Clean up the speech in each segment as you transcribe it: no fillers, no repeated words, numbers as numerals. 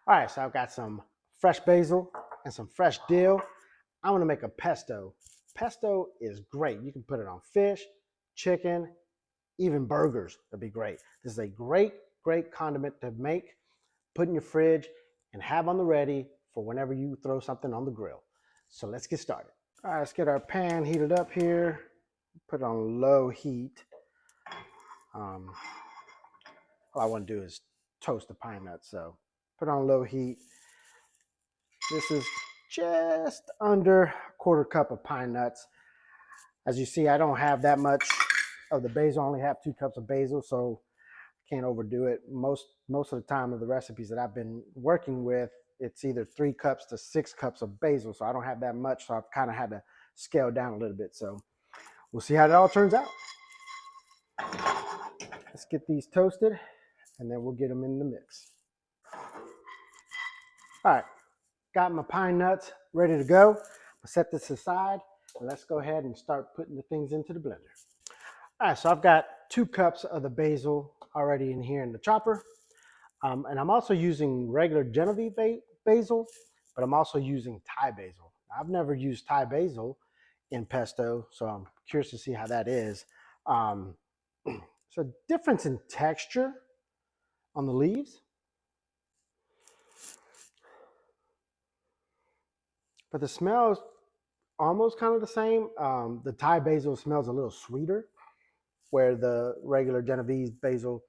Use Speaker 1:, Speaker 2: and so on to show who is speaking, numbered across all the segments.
Speaker 1: All right, so I've got some fresh basil and some fresh dill. I want to make a pesto. Pesto is great. You can put it on fish, chicken, even burgers. That'd be great. This is a great condiment to make, put in your fridge, and have on the ready for whenever you throw something on the grill. So let's get started. All right, let's get our pan heated up here. Put it on low heat. All I want to do is toast the pine nuts. So put it on low heat. This is just under a quarter cup of pine nuts. As you see, I don't have that much of the basil. I only have 2 cups of basil, so I can't overdo it. Most of the time of the recipes that I've been working with, it's either 3 cups to 6 cups of basil, so I don't have that much, so I've kind of had to scale down a little bit. So we'll see how it all turns out. Let's get these toasted, and then we'll get them in the mix. All right, got my pine nuts ready to go. I'll set this aside, and let's go ahead and start putting the things into the blender. All right, so I've got 2 cups of the basil already in here in the chopper. And I'm also using regular Genovese basil, but I'm also using Thai basil. I've never used Thai basil in pesto, so I'm curious to see how that is. So difference in texture on the leaves, but the smell is almost kind of the same. The Thai basil smells a little sweeter, where the regular Genovese basil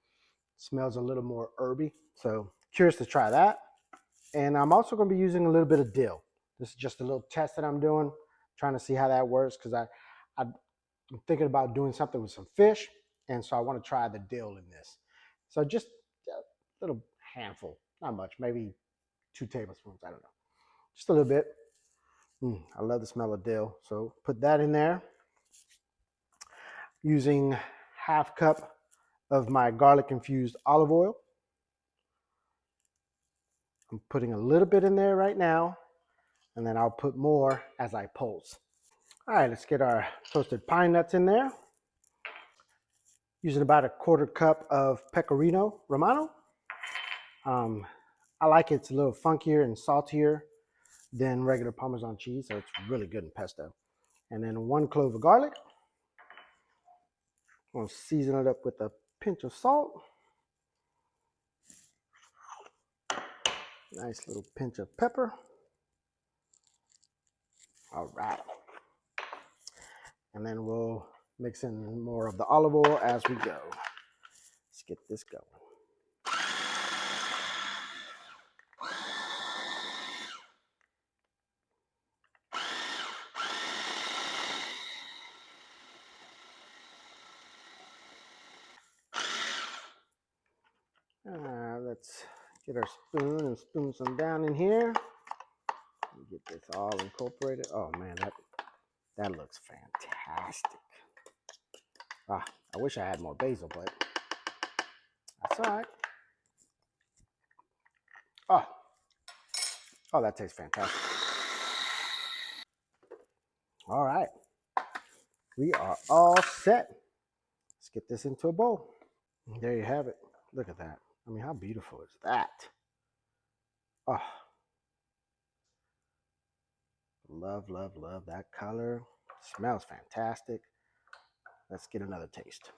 Speaker 1: smells a little more herby. So curious to try that. And I'm also going to be using a little bit of dill. This is just a little test that I'm doing, trying to see how that works, because I'm thinking about doing something with some fish, and so I want to try the dill in this. So just a little handful, not much, maybe 2 tablespoons, I don't know. Just a little bit. I love the smell of dill, so put that in there. Using half cup of my garlic infused olive oil. I'm putting a little bit in there right now, and then I'll put more as I pulse. All right, let's get our toasted pine nuts in there. Using about a quarter cup of Pecorino Romano. I like it's a little funkier and saltier than regular Parmesan cheese, so it's really good in pesto. And then 1 clove of garlic. I'm going to season it up with a pinch of salt. Nice little pinch of pepper. All right. And then we'll mix in more of the olive oil as we go. Let's get this going. Let's get our spoon and spoon some down in here. Get this all incorporated. Oh man, that looks fantastic. I wish I had more basil, but that's all right. Oh, that tastes fantastic. All right, we are all set. Let's get this into a bowl. And there you have it. Look at that. I mean, how beautiful is that? Oh, love that color. Smells fantastic. Let's get another taste.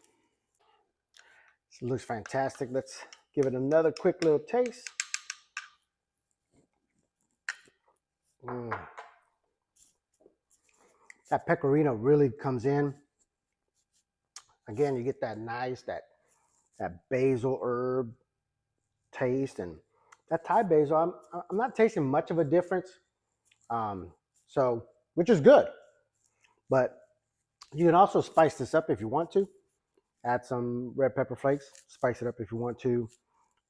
Speaker 1: It looks fantastic. Let's give it another quick little taste. That pecorino really comes in. Again, you get that nice, that basil herb taste, and that Thai basil, I'm not tasting much of a difference. So, which is good. But you can also spice this up if you want to. Add some red pepper flakes, spice it up if you want to.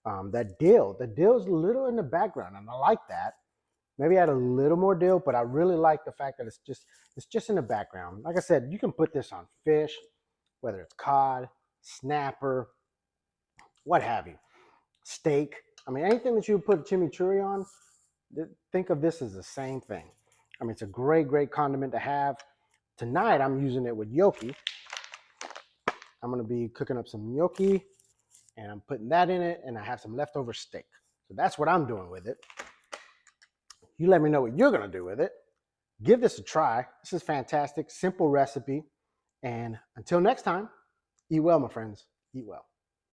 Speaker 1: The dill is a little in the background, and I like that. Maybe add a little more dill, but I really like the fact that it's just in the background. Like I said, you can put this on fish, whether it's cod, snapper, what have you, steak. I mean, anything that you put chimichurri on, think of this as the same thing. I mean, it's a great condiment to have. Tonight, I'm using it with gnocchi. I'm going to be cooking up some gnocchi, and I'm putting that in it, and I have some leftover steak. So that's what I'm doing with it. You let me know what you're going to do with it. Give this a try. This is fantastic, simple recipe. And until next time, eat well, my friends. Eat well.